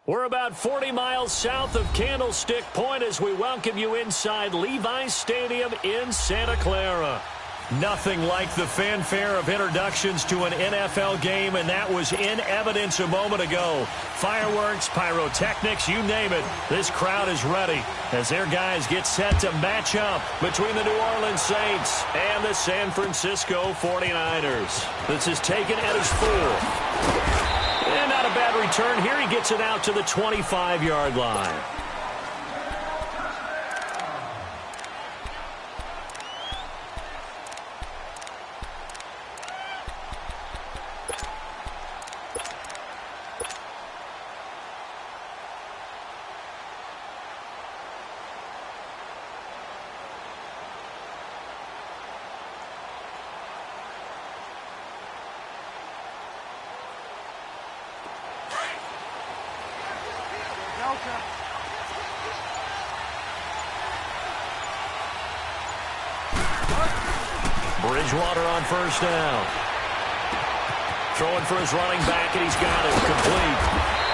We're about 40 miles south of Candlestick Point as we welcome you inside Levi's Stadium in Santa Clara. Nothing like the fanfare of introductions to an NFL game, and that was in evidence a moment ago. Fireworks, pyrotechnics, you name it. This crowd is ready as their guys get set to match up between the New Orleans Saints and the San Francisco 49ers. This is taken at his full. And not a bad return here. He gets it out to the 25-yard line. Bridgewater on first down. Throwing for his running back, and he's got it complete.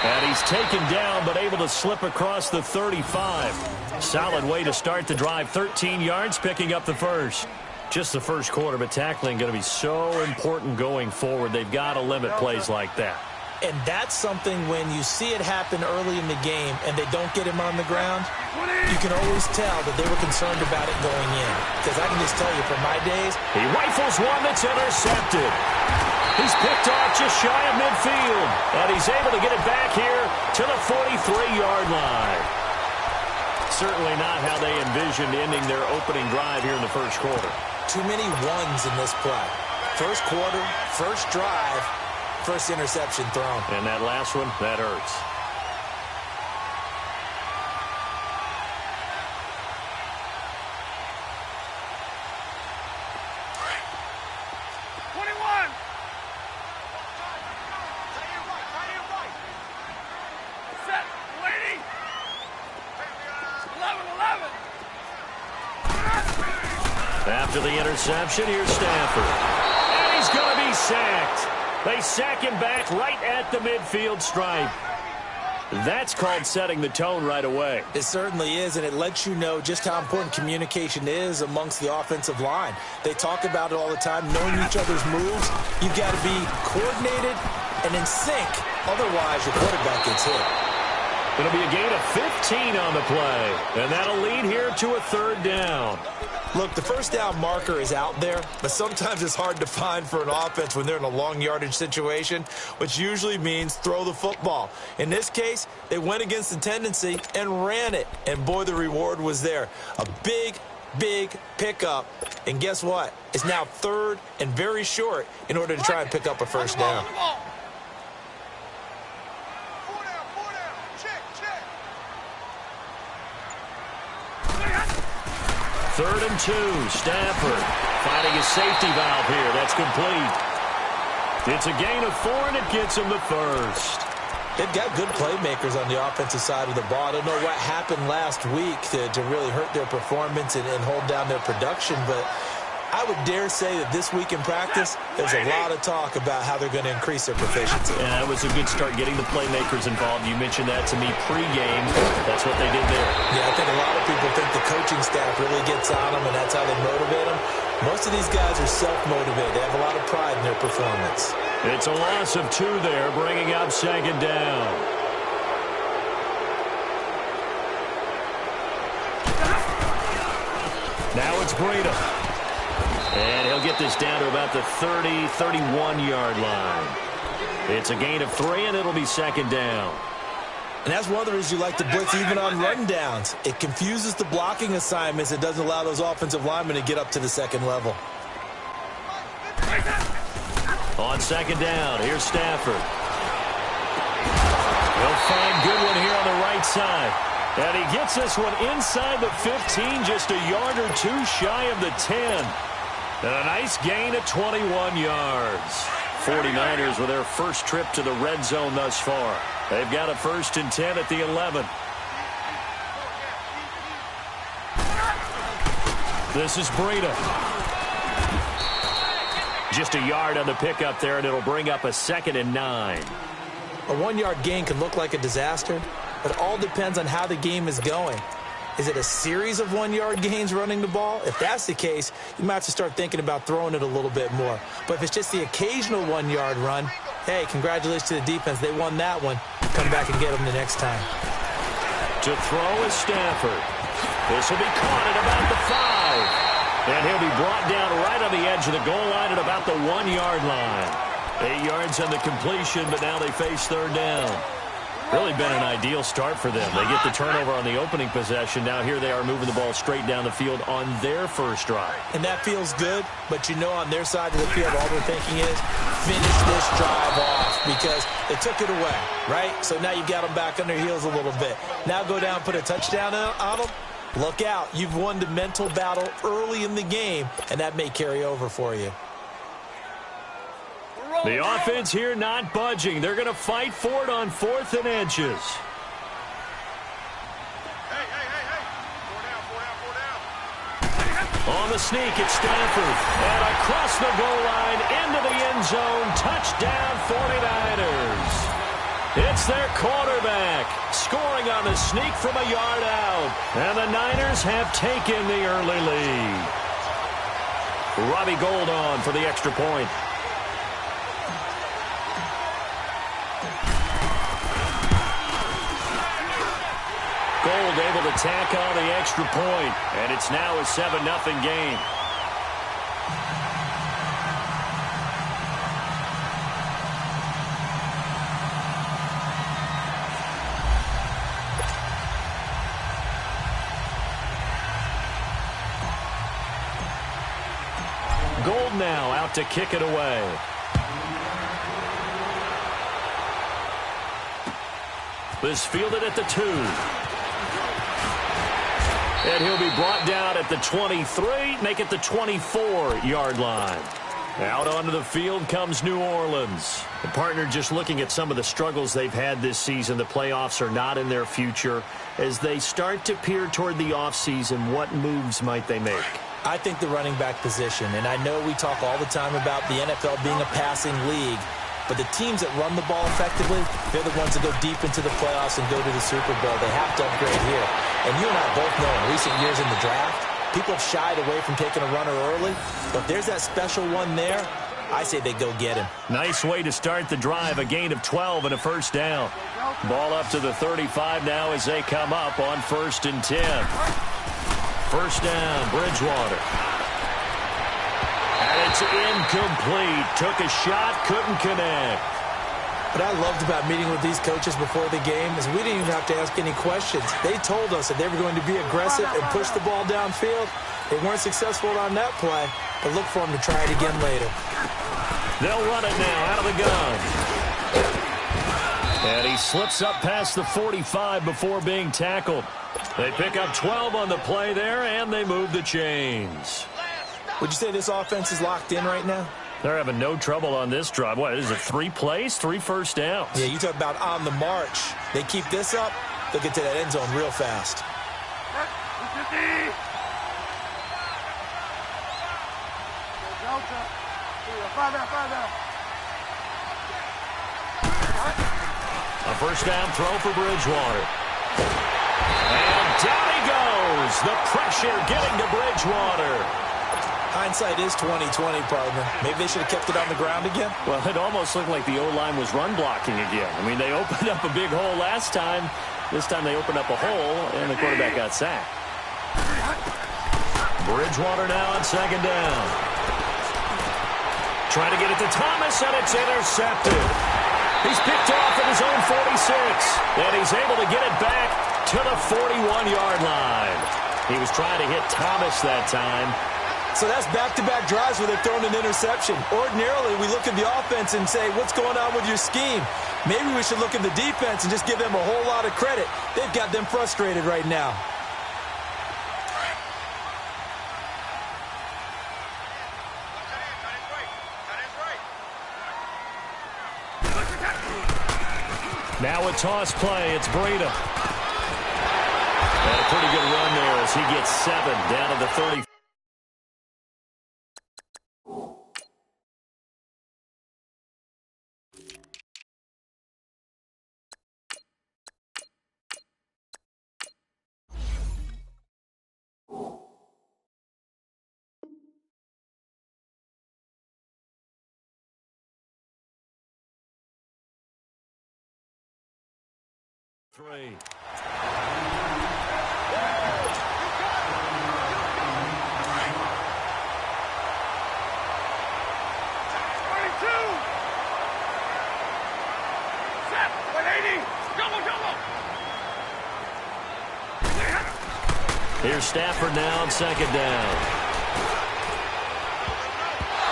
And he's taken down, but able to slip across the 35. Solid way to start the drive. 13 yards, picking up the first. Just the first quarter, but tackling going to be so important going forward. They've got to limit plays like that. And that's something when you see it happen early in the game and they don't get him on the ground, you can always tell that they were concerned about it going in. Because I can just tell you from my days. He rifles one that's intercepted. He's picked off just shy of midfield. And he's able to get it back here to the 43-yard line. Certainly not how they envisioned ending their opening drive here in the first quarter. Too many ones in this play. First quarter, first drive. First interception thrown. And that last one, that hurts. After the interception, here's Stafford. And he's going to be sacked. They sack him back right at the midfield stripe. That's called setting the tone right away. It certainly is, and it lets you know just how important communication is amongst the offensive line. They talk about it all the time, knowing each other's moves. You've got to be coordinated and in sync. Otherwise, your quarterback gets hit. It'll be a gain of 15 on the play, and that'll lead here to a third down. Look, the first down marker is out there, but sometimes it's hard to find for an offense when they're in a long yardage situation, which usually means throw the football. In this case, they went against the tendency and ran it, and boy, the reward was there. A big, big pickup, and guess what? It's now third and very short in order to try and pick up a first down. Third and 2, Stafford finding his safety valve here. That's complete. It's a gain of 4, and it gets him the first. They've got good playmakers on the offensive side of the ball. I don't know what happened last week to really hurt their performance and hold down their production, but I would dare say that this week in practice, there's a lot of talk about how they're going to increase their proficiency. Yeah, that was a good start getting the playmakers involved. You mentioned that to me pregame. That's what they did there. Yeah, I think a lot of people think the coaching staff really gets on them, and that's how they motivate them. Most of these guys are self-motivated. They have a lot of pride in their performance. It's a loss of 2 there, bringing up second down. Now it's Breida. And he'll get this down to about the 30, 31-yard line. It's a gain of 3, and it'll be second down. And that's one of the reasons you like to blitz even on rundowns. It confuses the blocking assignments. It doesn't allow those offensive linemen to get up to the second level. On second down, here's Stafford. He'll find Goodwin here on the right side. And he gets this one inside the 15, just a yard or 2 shy of the 10. And a nice gain of 21 yards. 49ers with their first trip to the red zone thus far. They've got a 1st and 10 at the 11. This is Breida. Just a yard on the pickup there, and it'll bring up a 2nd and 9. A 1-yard gain can look like a disaster, but it all depends on how the game is going. Is it a series of 1-yard gains running the ball? If that's the case, you might have to start thinking about throwing it a little bit more. But if it's just the occasional 1-yard run, hey, congratulations to the defense. They won that one. Come back and get them the next time. To throw is Stafford. This will be caught at about the 5. And he'll be brought down right on the edge of the goal line at about the 1-yard line. 8 yards on the completion, but now they face third down. Really been an ideal start for them. They get the turnover on the opening possession. Now here they are moving the ball straight down the field on their first drive. And that feels good, but you know on their side of the field, all they're thinking is finish this drive off because they took it away, right? So now you got them back on their heels a little bit. Now go down, put a touchdown on them. Look out. You've won the mental battle early in the game, and that may carry over for you. The offense here not budging. They're going to fight for it on 4th and inches. On the sneak, it's Stafford. And across the goal line, into the end zone. Touchdown, 49ers. It's their quarterback, scoring on the sneak from a yard out. And the Niners have taken the early lead. Robbie Gould on for the extra point. Gould able to tack on the extra point, and it's now a 7-0 game. Gould now out to kick it away. This fielded at the 2. And he'll be brought down at the 23, make it the 24-yard line. Out onto the field comes New Orleans. The partner just looking at some of the struggles they've had this season. The playoffs are not in their future. As they start to peer toward the offseason, what moves might they make? I think the running back position, and I know we talk all the time about the NFL being a passing league, but the teams that run the ball effectively, they're the ones that go deep into the playoffs and go to the Super Bowl. They have to upgrade here. And you and I both know in recent years in the draft, people have shied away from taking a runner early. But if there's that special one there, I say they go get him. Nice way to start the drive. A gain of 12 and a first down. Ball up to the 35 now as they come up on 1st and 10. First down, Bridgewater. And it's incomplete. Took a shot, couldn't connect. What I loved about meeting with these coaches before the game is we didn't even have to ask any questions. They told us that they were going to be aggressive and push the ball downfield. They weren't successful on that play, but look for them to try it again later. They'll run it now out of the gun. And he slips up past the 45 before being tackled. They pick up 12 on the play there, and they move the chains. Would you say this offense is locked in right now? They're having no trouble on this drive. What, is it 3 plays, 3 first downs? Yeah, you talk about on the march. They keep this up, they'll get to that end zone real fast. A first down throw for Bridgewater. And down he goes. The pressure getting to Bridgewater. Hindsight is 20/20, partner. Maybe they should have kept it on the ground again. Well, it almost looked like the O-line was run blocking again. I mean, they opened up a big hole last time. This time they opened up a hole, and the quarterback got sacked. Bridgewater now on 2nd down. Trying to get it to Thomas, and it's intercepted. He's picked off at his own 46, and he's able to get it back to the 41-yard line. He was trying to hit Thomas that time. So that's back-to-back drives where they've thrown an interception. Ordinarily, we look at the offense and say, what's going on with your scheme? Maybe we should look at the defense and just give them a whole lot of credit. They've got them frustrated right now. Now a toss play. It's Breida. And a pretty good run there as he gets 7 down to the 30. 3. Here's Stafford now on second down.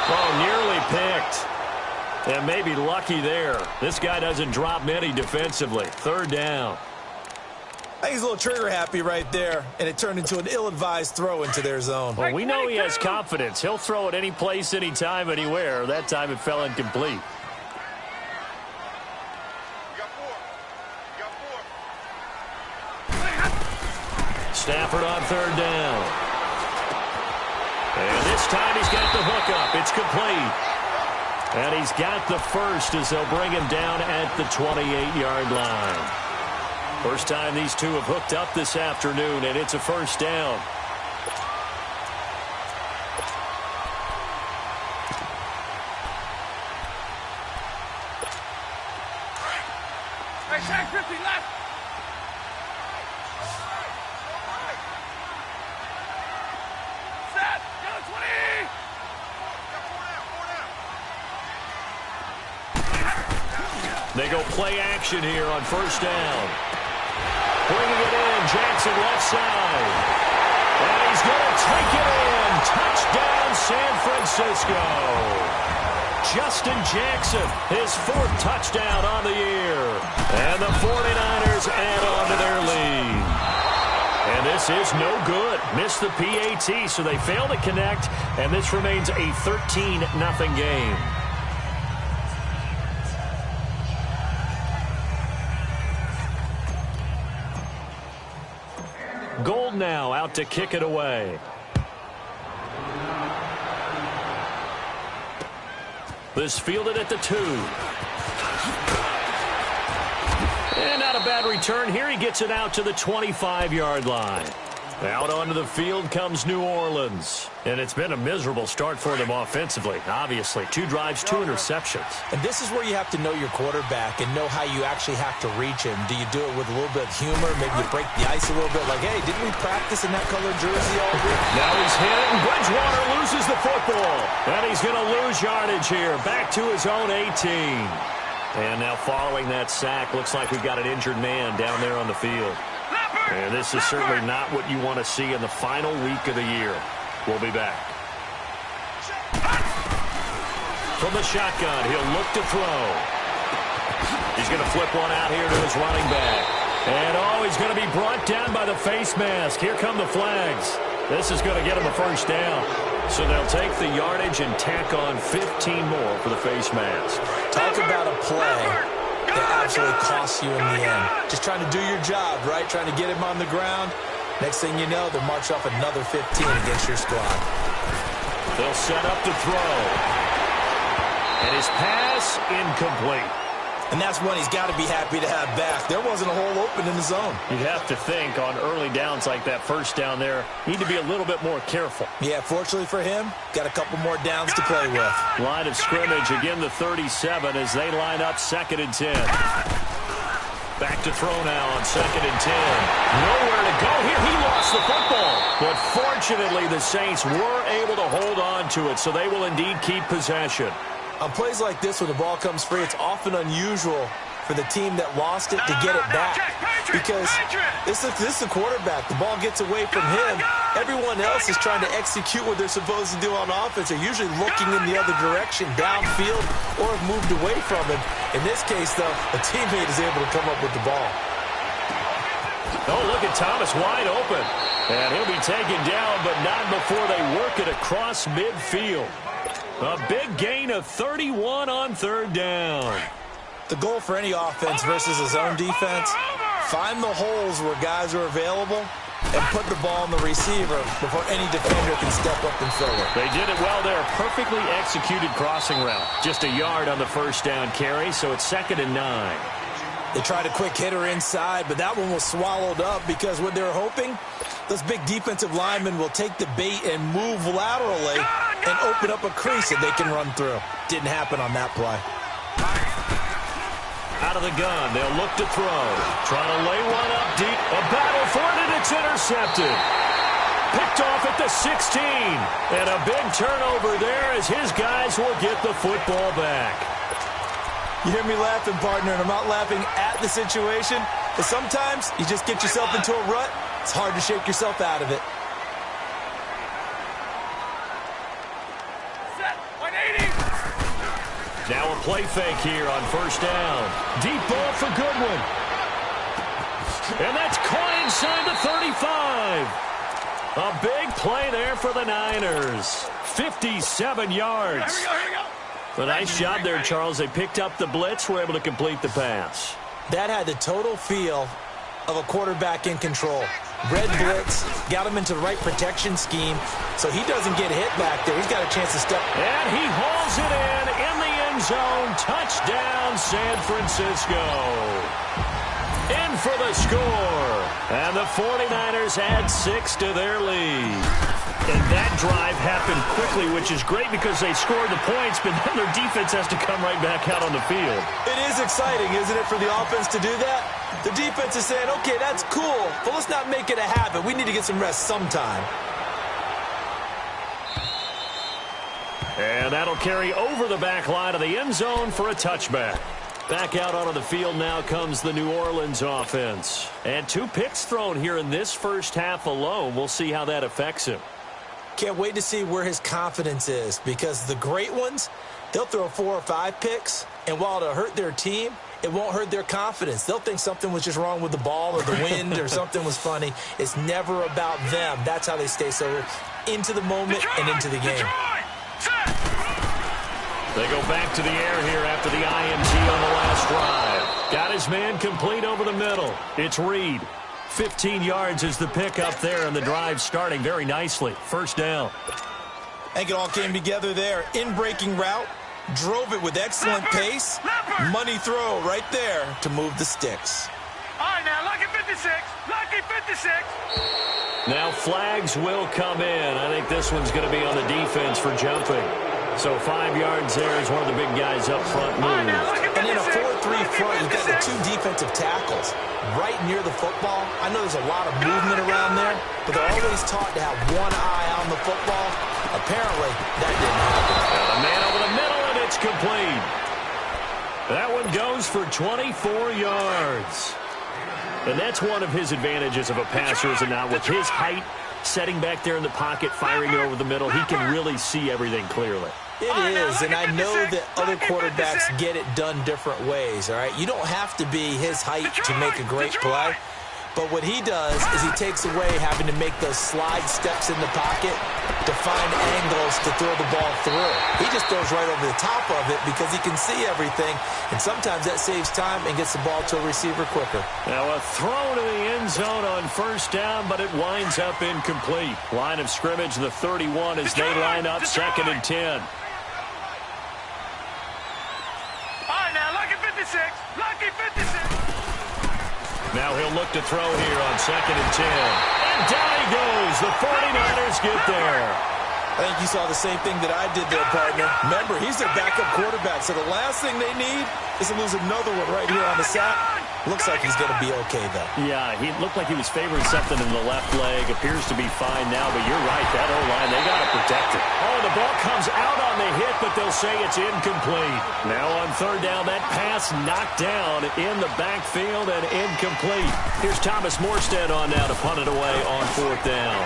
Oh, nearly picked. And maybe lucky there. This guy doesn't drop many defensively. Third down. I think he's a little trigger happy right there, and it turned into an ill-advised throw into their zone. Well, we know he has confidence. He'll throw it any place, anytime, anywhere. That time it fell incomplete. Stafford on third down. And this time he's got the hook up. It's complete. And he's got the first as they'll bring him down at the 28-yard line. First time these two have hooked up this afternoon, and it's a first down. Hey, Shaq, 50 left. Set. Go 20. They go play action here on first down. Bringing it in, Jackson left side. And he's going to take it in. Touchdown, San Francisco. Justin Jackson, his 4th touchdown on the year. And the 49ers add on to their lead. And this is no good. Missed the PAT, so they fail to connect. And this remains a 13-0 game. Gold now out to kick it away. This fielded at the 2. And not a bad return here. He gets it out to the 25-yard line. Out onto the field comes New Orleans. And it's been a miserable start for them offensively, obviously. 2 drives, 2 interceptions. And this is where you have to know your quarterback and know how you actually have to reach him. Do you do it with a little bit of humor? Maybe you break the ice a little bit like, hey, didn't we practice in that colored jersey all week? Now he's hit, and Bridgewater loses the football. And he's going to lose yardage here. Back to his own 18. And now following that sack, looks like we've got an injured man down there on the field. And this is certainly not what you want to see in the final week of the year. We'll be back. From the shotgun, he'll look to throw. He's going to flip one out here to his running back. And, oh, he's going to be brought down by the face mask. Here come the flags. This is going to get him a first down. So they'll take the yardage and tack on 15 more for the face mask. Talk about a play that actually costs you in the end. Just trying to do your job, right? Trying to get him on the ground. Next thing you know, they'll march off another 15 against your squad. They'll set up to throw. And his pass incomplete. And that's one he's got to be happy to have back. There wasn't a hole open in the zone. You'd have to think on early downs like that first down there, need to be a little bit more careful. Yeah, fortunately for him, got a couple more downs to play with. Line of scrimmage, again the 37 as they line up 2nd and 10. Back to throw now on 2nd and 10. Nowhere to go here. He lost the football. But fortunately, the Saints were able to hold on to it, so they will indeed keep possession. On plays like this, when the ball comes free, it's often unusual for the team that lost it to get it back. Because this is the quarterback. The ball gets away from him. Everyone else is trying to execute what they're supposed to do on offense. They're usually looking in the other direction, downfield, or have moved away from him. In this case, though, a teammate is able to come up with the ball. Oh, look at Thomas wide open. And he'll be taken down, but not before they work it across midfield. A big gain of 31 on 3rd down. The goal for any offense versus his own defense, find the holes where guys are available and put the ball on the receiver before any defender can step up and fill it. They did it well there. Perfectly executed crossing route. Just a yard on the first down carry, so it's 2nd and 9. They tried a quick hitter inside, but that one was swallowed up because what they're hoping, those big defensive linemen will take the bait and move laterally and open up a crease that they can run through. Didn't happen on that play. Out of the gun. They'll look to throw. Trying to lay one up deep. A battle for it, and it's intercepted. Picked off at the 16. And a big turnover there as his guys will get the football back. You hear me laughing, partner, and I'm not laughing at the situation. But sometimes you just get yourself into a rut. It's hard to shake yourself out of it. Now a play fake here on first down. Deep ball for Goodwin. And that's caught inside the 35. A big play there for the Niners. 57 yards. Here we go. A nice job there, Charles. They picked up the blitz, were able to complete the pass. That had the total feel of a quarterback in control. Red blitz, got him into the right protection scheme, so he doesn't get hit back there. He's got a chance to step. And he hauls it in the end zone. Touchdown, San Francisco. In for the score. And the 49ers add 6 to their lead. And that drive happened quickly, which is great because they scored the points, but then their defense has to come right back out on the field. It is exciting, isn't it, for the offense to do that? The defense is saying, okay, that's cool, but let's not make it a habit. We need to get some rest sometime. And that'll carry over the back line of the end zone for a touchback. Back out onto the field now comes the New Orleans offense. And 2 picks thrown here in this first half alone. We'll see how that affects him. Can't wait to see where his confidence is, because the great ones, they'll throw 4 or 5 picks, and while it'll hurt their team, it won't hurt their confidence. They'll think something was just wrong with the ball or the wind or something was funny. It's never about them. That's how they stay so into the moment and into the game. They go back to the air here after the INT on the last drive. Got his man complete over the middle. It's Reed. 15 yards is the pickup there, and the drive starting very nicely. First down. I think it all came together there. In-breaking route, drove it with excellent pace. Money throw right there to move the sticks. All right, now, lucky 56. Lucky 56. Now flags will come in. I think this one's going to be on the defense for jumping. So 5 yards there as one of the big guys up front moved. And in a 4-3 front, you've got the 2 defensive tackles right near the football. I know there's a lot of movement around there, but they're always taught to have one eye on the football. Apparently, that didn't happen. A man over the middle, and it's complete. That one goes for 24 yards. And that's one of his advantages of a passer, is it not? With his height, setting back there in the pocket, firing it over the middle, he can really see everything clearly. It is, and I know that other quarterbacks get it done different ways, all right? You don't have to be his height to make a great play. But what he does is he takes away having to make those slide steps in the pocket to find angles to throw the ball through. He just throws right over the top of it because he can see everything, and sometimes that saves time and gets the ball to a receiver quicker. Now a throw to the end zone on first down, but it winds up incomplete. Line of scrimmage, the 31, as they line up 2nd and 10. All right, now, lucky 56. Lucky 56. Now he'll look to throw here on 2nd and 10. And down he goes. The 49ers get there. I think you saw the same thing that I did there, partner. Remember, he's their backup quarterback, so the last thing they need is to lose another one right here on the sack. Looks like he's going to be okay, though. Yeah, he looked like he was favoring something in the left leg. Appears to be fine now, but you're right. That O-line, they got to protect it. Oh, the ball comes out on the hit, but they'll say it's incomplete. Now on 3rd down, that pass knocked down in the backfield and incomplete. Here's Thomas Morstead on now to punt it away on 4th down.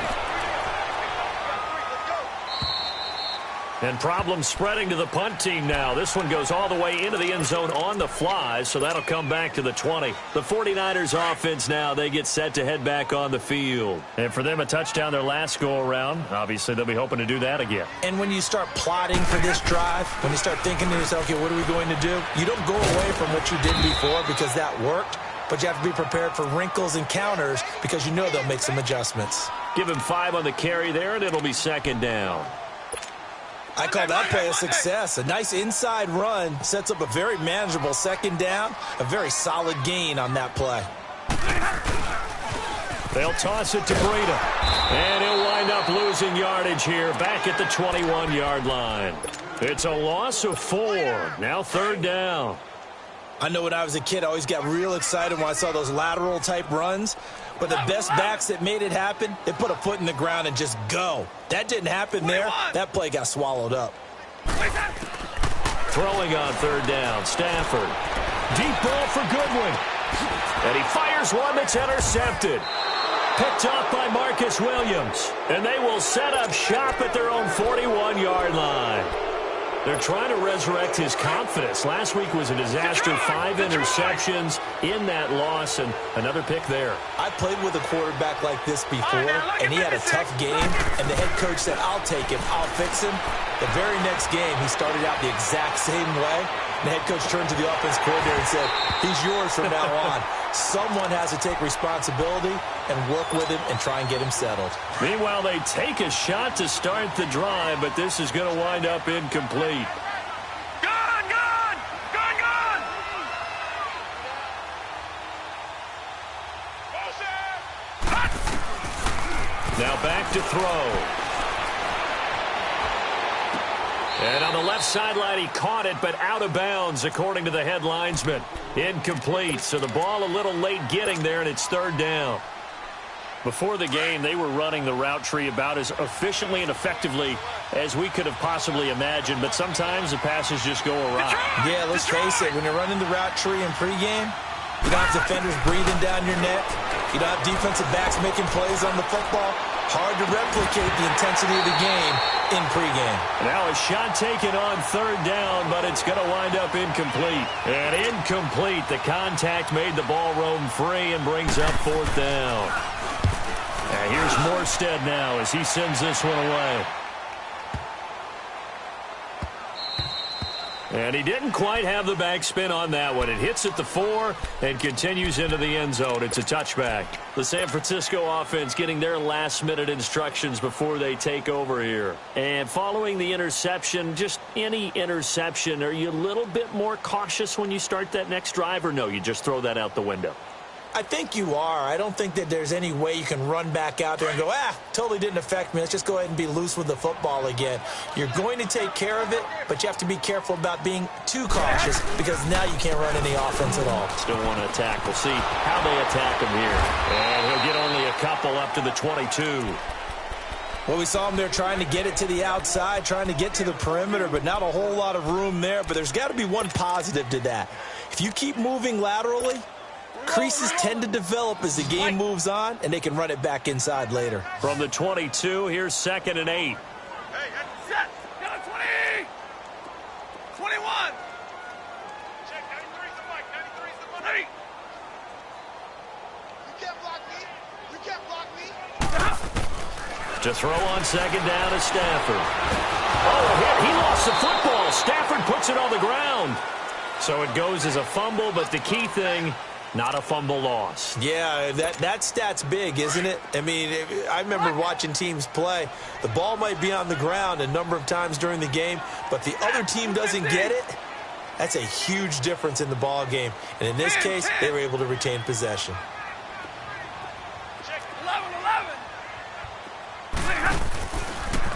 And problems spreading to the punt team now. This one goes all the way into the end zone on the fly, so that'll come back to the 20. The 49ers offense now, they get set to head back on the field. And for them, a touchdown their last go-around. Obviously, they'll be hoping to do that again. And when you start plotting for this drive, when you start thinking to yourself, okay, what are we going to do? You don't go away from what you did before because that worked, but you have to be prepared for wrinkles and counters because you know they'll make some adjustments. Give him 5 on the carry there, and it'll be 2nd down. I call that play a success. A nice inside run sets up a very manageable 2nd down, a very solid gain on that play. They'll toss it to Breida, and he'll wind up losing yardage here back at the 21-yard line. It's a loss of 4. Now 3rd down. I know when I was a kid, I always got real excited when I saw those lateral-type runs. But the best backs that made it happen, they put a foot in the ground and just go. That didn't happen there. That play got swallowed up. Throwing on third down, Stafford. Deep ball for Goodwin. And he fires one that's intercepted. Picked off by Marcus Williams. And they will set up shop at their own 41-yard line. They're trying to resurrect his confidence. Last week was a disaster. 5 interceptions in that loss, and another pick there. I played with a quarterback like this before, and he had a tough game, and the head coach said, I'll take him, I'll fix him. The very next game, he started out the exact same way. The head coach turned to the offense coordinator and said, he's yours from now on. Someone has to take responsibility and work with him and try and get him settled. Meanwhile, they take a shot to start the drive, but this is going to wind up incomplete. Gone! Now back to throw. And on the left sideline, he caught it, but out of bounds, according to the head linesman. Incomplete, so the ball a little late getting there, and it's third down. Before the game, they were running the route tree about as efficiently and effectively as we could have possibly imagined, but sometimes the passes just go awry. Yeah, let's face it, when you're running the route tree in pregame, you don't have defenders breathing down your neck. You don't have defensive backs making plays on the football. Hard to replicate the intensity of the game in pregame. Now a shot taken on third down, but it's going to wind up incomplete. And incomplete. The contact made the ball roam free and brings up fourth down. And here's Morstead now as he sends this one away. And he didn't quite have the backspin on that one. It hits at the 4 and continues into the end zone. It's a touchback. The San Francisco offense getting their last-minute instructions before they take over here. And following the interception, just any interception, are you a little bit more cautious when you start that next drive, or no, you just throw that out the window? I think you are. I don't think that there's any way you can run back out there and go, totally didn't affect me. Let's just go ahead and be loose with the football again. You're going to take care of it, but you have to be careful about being too cautious because now you can't run any offense at all. Still want to attack. We'll see how they attack him here. And he'll get only a couple up to the 22. Well, we saw him there trying to get it to the outside, trying to get to the perimeter, but not a whole lot of room there. But there's got to be one positive to that. If you keep moving laterally, creases tend to develop as the game moves on, and they can run it back inside later. From the 22, here's 2nd and 8. Hey, set. Got a 20. 21. Check, 93's the mic. 93's the money. You can't block me. You can't block me. To throw on 2nd down is Stafford. Oh, a hit. He lost the football. Stafford puts it on the ground. So it goes as a fumble, but the key thing, not a fumble loss. Yeah, that stat's big, isn't it? I mean, I remember watching teams play. The ball might be on the ground a number of times during the game, but the other team doesn't get it. That's a huge difference in the ball game. And in this case, they were able to retain possession. Check 11.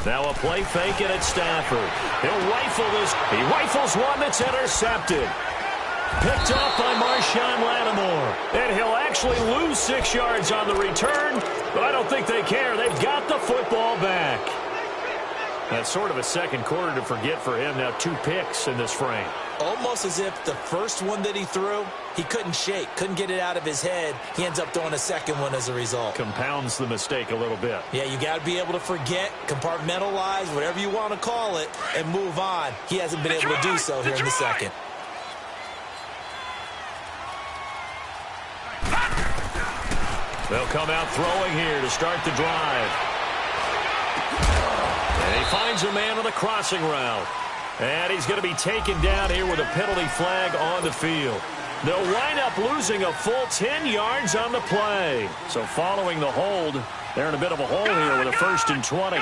Now a play fake and it's Stafford. He'll rifle this. He rifles one that's intercepted. Picked off by Marshawn Lattimore. And he'll actually lose 6 yards on the return, but I don't think they care. They've got the football back. That's sort of a second quarter to forget for him. Now 2 picks in this frame. Almost as if the first one that he threw, he couldn't shake, couldn't get it out of his head. He ends up throwing a second one as a result. Compounds the mistake a little bit. Yeah, you got to be able to forget, compartmentalize, whatever you want to call it, and move on. He hasn't been able to do so here in the second. They'll come out throwing here to start the drive. And he finds a man on the crossing route. And he's going to be taken down here with a penalty flag on the field. They'll wind up losing a full 10 yards on the play. So following the hold, they're in a bit of a hole here with a 1st and 20.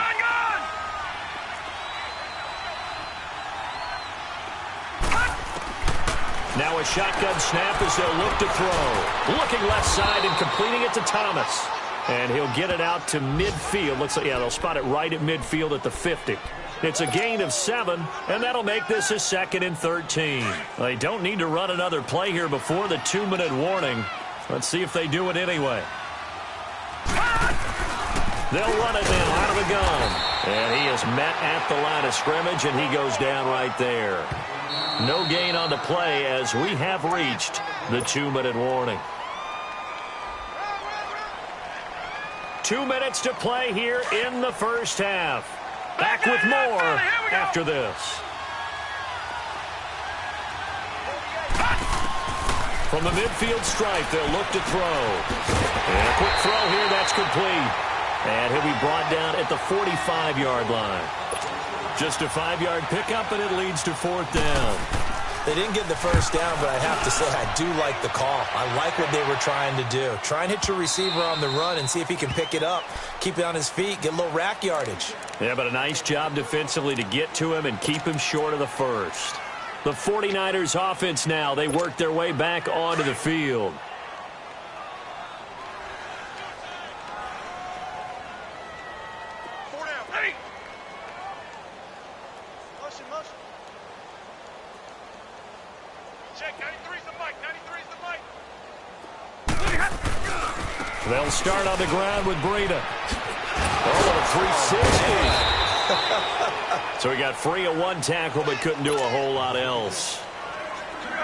Now a shotgun snap as they'll look to throw. Looking left side and completing it to Thomas. And he'll get it out to midfield. Looks like, yeah, they'll spot it right at midfield at the 50. It's a gain of 7, and that'll make this a 2nd and 13. They don't need to run another play here before the 2-minute warning. Let's see if they do it anyway. They'll run it now out of the gun. And he is met at the line of scrimmage, and he goes down right there. No gain on the play as we have reached the 2-minute warning. 2 minutes to play here in the first half. Back with more after this. From the midfield stripe, they'll look to throw. And a quick throw here, that's complete. And he'll be brought down at the 45-yard line. Just a 5-yard pickup, and it leads to 4th down. They didn't get the first down, but I have to say I do like the call. I like what they were trying to do. Try and hit your receiver on the run and see if he can pick it up, keep it on his feet, get a little rack yardage. Yeah, but a nice job defensively to get to him and keep him short of the first. The 49ers offense now, they work their way back onto the field. They'll start on the ground with Breida. Oh, a 360. So he got free of one tackle but couldn't do a whole lot else.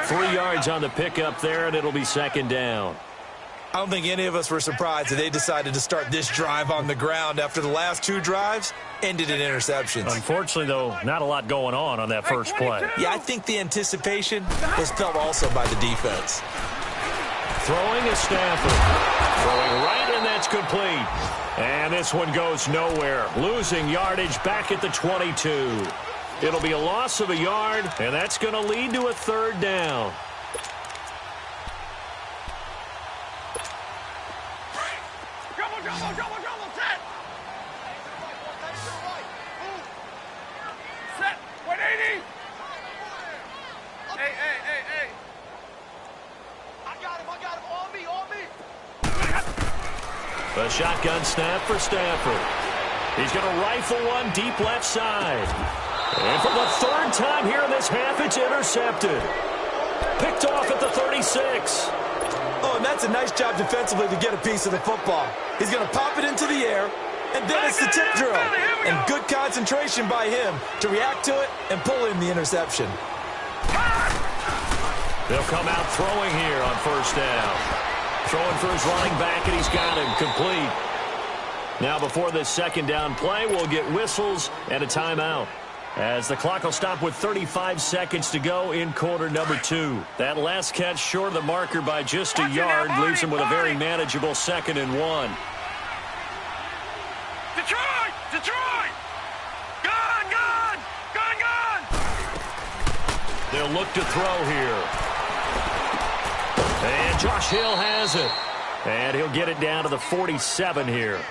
3 yards on the pickup there, and it'll be 2nd down. I don't think any of us were surprised that they decided to start this drive on the ground after the last 2 drives ended in interceptions. Unfortunately, though, not a lot going on that first play. Yeah, I think the anticipation was felt also by the defense. Throwing is Stafford. Throwing right, and that's complete. And this one goes nowhere. Losing yardage back at the 22. It'll be a loss of a yard, and that's going to lead to a 3rd down. Set. Set. 180. Hey. I got him. On me. A shotgun snap for Stafford. He's going to rifle one deep left side. And for the 3rd time here in this half, it's intercepted. Picked off at the 36. Oh, and that's a nice job defensively to get a piece of the football. He's going to pop it into the air, and then it's the tip drill. And good concentration by him to react to it and pull in the interception. They'll come out throwing here on 1st down. Throwing for his running back, and he's got him complete. Now before this 2nd down play, we'll get whistles and a timeout, as the clock will stop with 35 seconds to go in quarter number 2. That last catch short of the marker by just a yard leaves him with a very manageable 2nd and 1. Detroit! Gone! They'll look to throw here. And Josh Hill has it. And he'll get it down to the 47 here.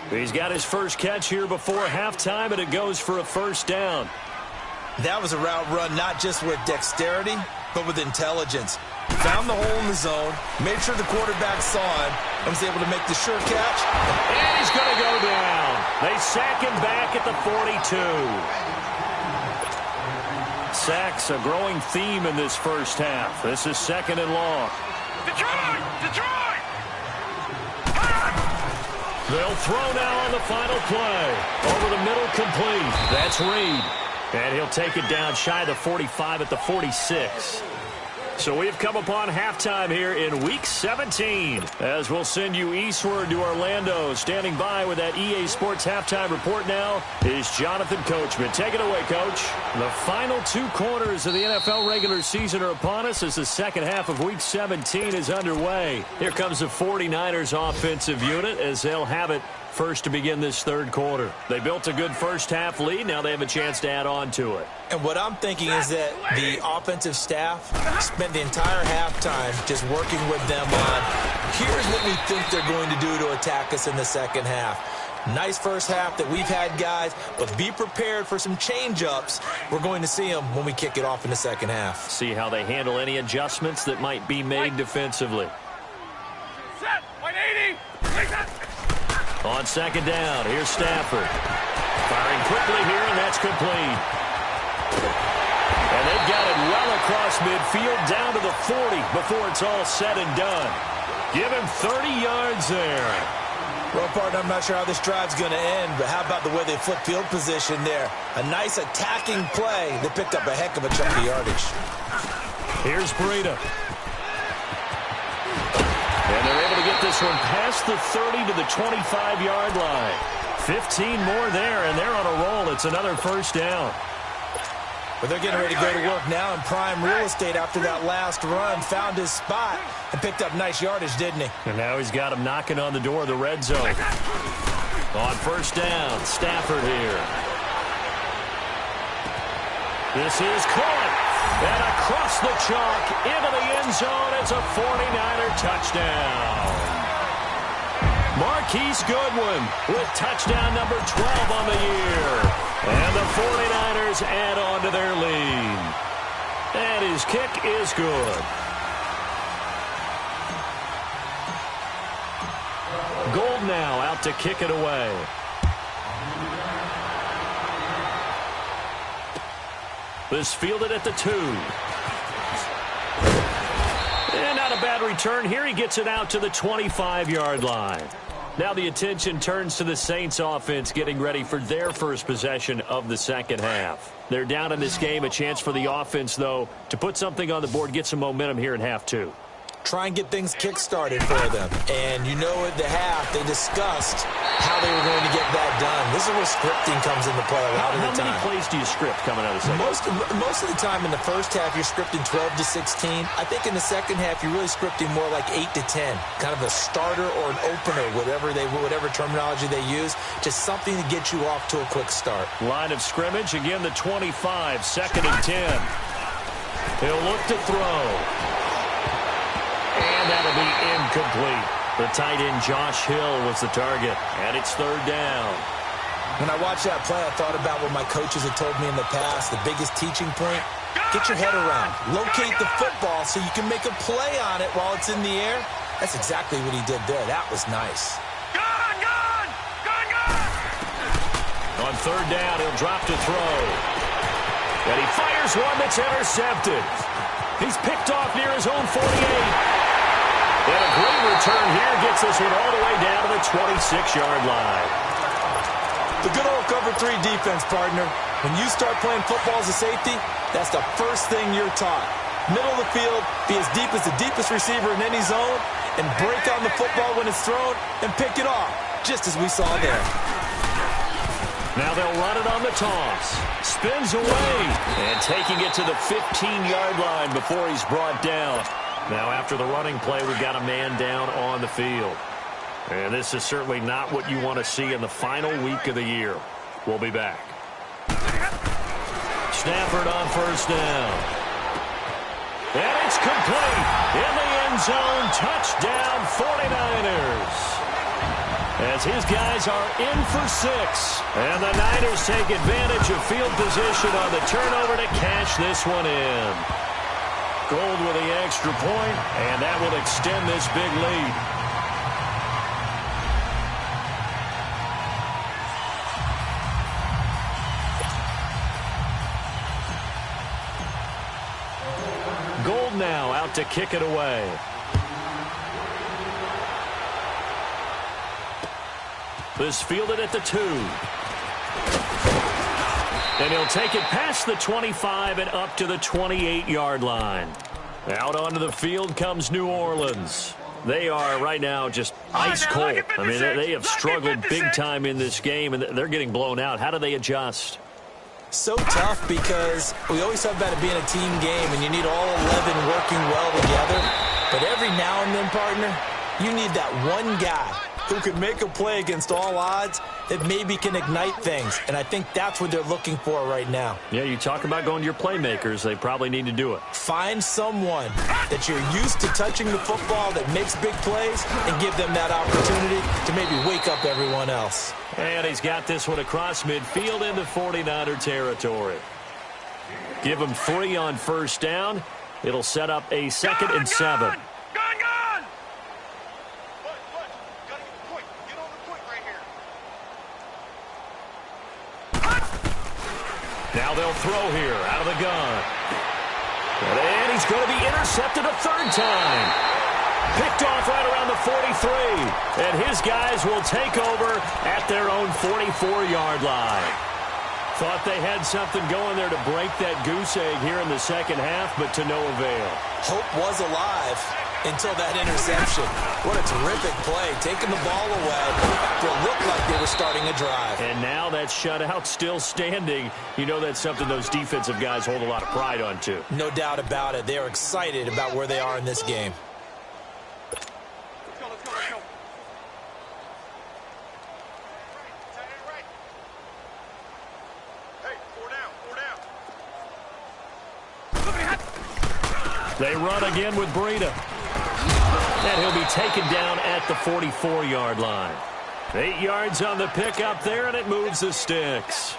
He's got his first catch here before halftime, and it goes for a 1st down. That was a route run not just with dexterity, but with intelligence. Found the hole in the zone, made sure the quarterback saw him, and was able to make the sure catch. And he's going to go down. They sack him back at the 42. Sacks a growing theme in this first half. This is 2nd and long. Detroit! They'll throw now on the final play. Over the middle, complete. That's Reed. And he'll take it down shy of the 45 at the 46. So we've come upon halftime here in Week 17, as we'll send you eastward to Orlando. Standing by with that EA Sports halftime report now is Jonathan Coachman. Take it away, Coach. The final 2 quarters of the NFL regular season are upon us as the 2nd half of Week 17 is underway. Here comes the 49ers offensive unit as they'll have it first to begin this 3rd quarter. They built a good first half lead. Now they have a chance to add on to it. And what I'm thinking is that the offensive staff spent the entire halftime just working with them on, here's what we think they're going to do to attack us in the 2nd half. Nice first half that we've had, guys, but be prepared for some change-ups. We're going to see them when we kick it off in the 2nd half. See how they handle any adjustments that might be made defensively. Set. 180. On second down, here's Stafford. Firing quickly here, and that's complete. And they've got it well across midfield, down to the 40 before it's all said and done. Give him 30 yards there. Well, partner, I'm not sure how this drive's going to end, but how about the way they flip field position there? A nice attacking play. They picked up a heck of a chunk of yardage. Here's Breida. And they're able to get this one past the 30 to the 25-yard line. 15 more there, and they're on a roll. It's another first down. But they're getting ready to go to work now in prime real estate after that last run. Found his spot and picked up nice yardage, didn't he? And now he's got him knocking on the door of the red zone. On first down, Stafford here. This is caught. And across the chalk into the end zone. It's a 49er touchdown. Marquise Goodwin with touchdown number 12 on the year. And the 49ers add on to their lead. And his kick is good. Gold now out to kick it away. This fielded at the 2. And not a bad return here. He gets it out to the 25-yard line. Now the attention turns to the Saints offense getting ready for their first possession of the second half. They're down in this game. A chance for the offense, though, to put something on the board, get some momentum here in half 2. Try and get things kick-started for them. And you know at the half, they discussed how they were going to get that done. This is where scripting comes into play a lot of the time. How many plays do you script coming out of the second? Most of the time in the first half, you're scripting 12 to 16. I think in the second half, you're really scripting more like 8 to 10. Kind of a starter or an opener, whatever terminology they use. Just something to get you off to a quick start. Line of scrimmage, again the 25, second and 10. He'll look to throw. And that'll be incomplete. The tight end, Josh Hill, was the target. And it's third down. When I watched that play, I thought about what my coaches had told me in the past. The biggest teaching point, get your head around. Locate the football so you can make a play on it while it's in the air. That's exactly what he did there. That was nice. On third down, he'll drop to throw. And he fires one that's intercepted. He's picked off near his own 48. And a great return here gets this one all the way down to the 26-yard line. The good old cover 3 defense, partner. When you start playing football as a safety, that's the first thing you're taught. Middle of the field, be as deep as the deepest receiver in any zone, and break on the football when it's thrown and pick it off, just as we saw there. Now they'll run it on the toss. Spins away. And taking it to the 15-yard line before he's brought down. Now after the running play, we've got a man down on the field. And this is certainly not what you want to see in the final week of the year. We'll be back. Stafford on first down. And it's complete. In the end zone, touchdown 49ers. As his guys are in for 6. And the Niners take advantage of field position on the turnover to cash this one in. Gold with the extra point, and that will extend this big lead. Gold now out to kick it away. This fielded at the 2. And he'll take it past the 25 and up to the 28-yard line. Out onto the field comes New Orleans. They are right now just ice cold. I mean, they have struggled big time in this game, and they're getting blown out. How do they adjust? So tough because we always talk about it being a team game, and you need all 11 working well together. But every now and then, partner, you need that one guy who can make a play against all odds that maybe can ignite things. And I think that's what they're looking for right now. Yeah, you talk about going to your playmakers. They probably need to do it. Find someone that you're used to touching the football that makes big plays and give them that opportunity to maybe wake up everyone else. And he's got this one across midfield into 49er territory. Give him 3 on first down. It'll set up a second and 7. Get on the point right here. Now they'll throw here out of the gun. And he's going to be intercepted a third time. Picked off right around the 43. And his guys will take over at their own 44-yard line. Thought they had something going there to break that goose egg here in the second half, but to no avail. Hope was alive until that interception. What a terrific play, taking the ball away after it looked like they were starting a drive. And now that shutout still standing. You know that's something those defensive guys hold a lot of pride on, too. No doubt about it. They are excited about where they are in this game. They run again with Breida. And he'll be taken down at the 44-yard line. 8 yards on the pickup there, and it moves the sticks.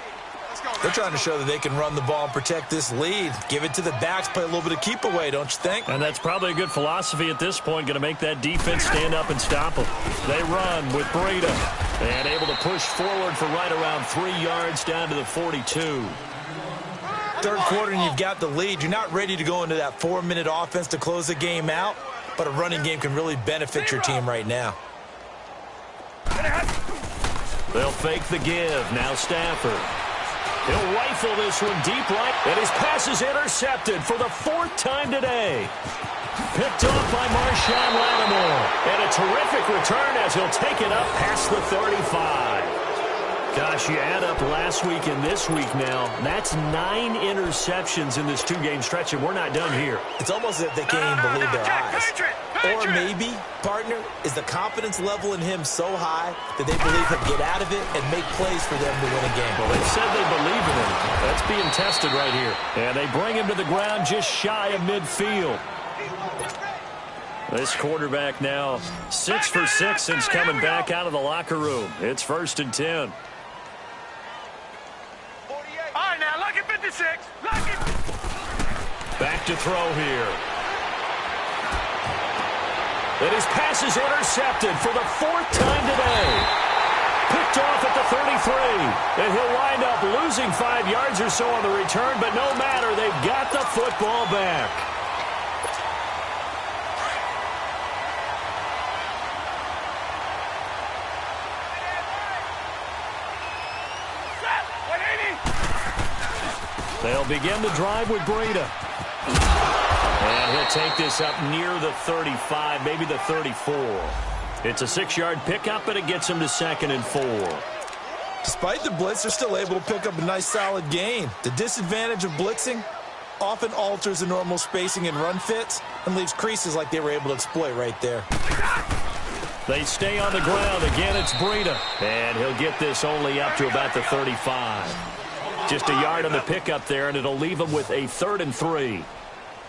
They're trying to show that they can run the ball and protect this lead. Give it to the backs, play a little bit of keep away, don't you think? And that's probably a good philosophy at this point, going to make that defense stand up and stop them. They run with Breida. And able to push forward for right around 3 yards down to the 42. Third quarter and you've got the lead. You're not ready to go into that 4-minute offense to close the game out, but a running game can really benefit your team right now. They'll fake the give. Now Stafford. He'll rifle this one deep right, and his pass is intercepted for the 4th time today. Picked off by Marshawn Lattimore. And a terrific return as he'll take it up past the 35. Gosh, you add up last week and this week now, that's 9 interceptions in this 2-game stretch, and we're not done here. It's almost as if they can't even believe their eyes. Or maybe, partner, is the confidence level in him so high that they believe he'll get out of it and make plays for them to win a game. Well, they said they believe in him. That's being tested right here. And they bring him to the ground just shy of midfield. This quarterback now 6 for 6 since coming back out of the locker room. It's 1st and 10. All right, now, lucky 56. Lucky. Back to throw here. And his pass is intercepted for the 4th time today. Picked off at the 33. And he'll wind up losing 5 yards or so on the return, but no matter, they've got the football back. They'll begin the drive with Breida. And he'll take this up near the 35, maybe the 34. It's a 6-yard pickup, but it gets him to 2nd and 4. Despite the blitz, they're still able to pick up a nice solid gain. The disadvantage of blitzing often alters the normal spacing and run fits and leaves creases like they were able to exploit right there. They stay on the ground. Again, it's Breida. And he'll get this only up to about the 35. Just a yard on the pickup there, and it'll leave him with a 3rd and 3.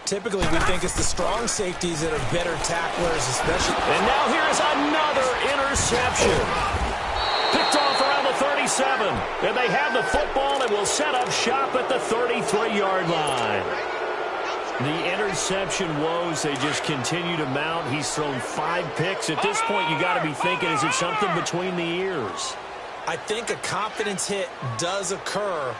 Typically, we think it's the strong safeties that are better tacklers, especially. And now here's another interception. Picked off around the 37. And they have the football and will set up shop at the 33-yard line. The interception woes, they just continue to mount. He's thrown 5 picks. At this point, you got to be thinking, is it something between the ears? I think a confidence hit does occur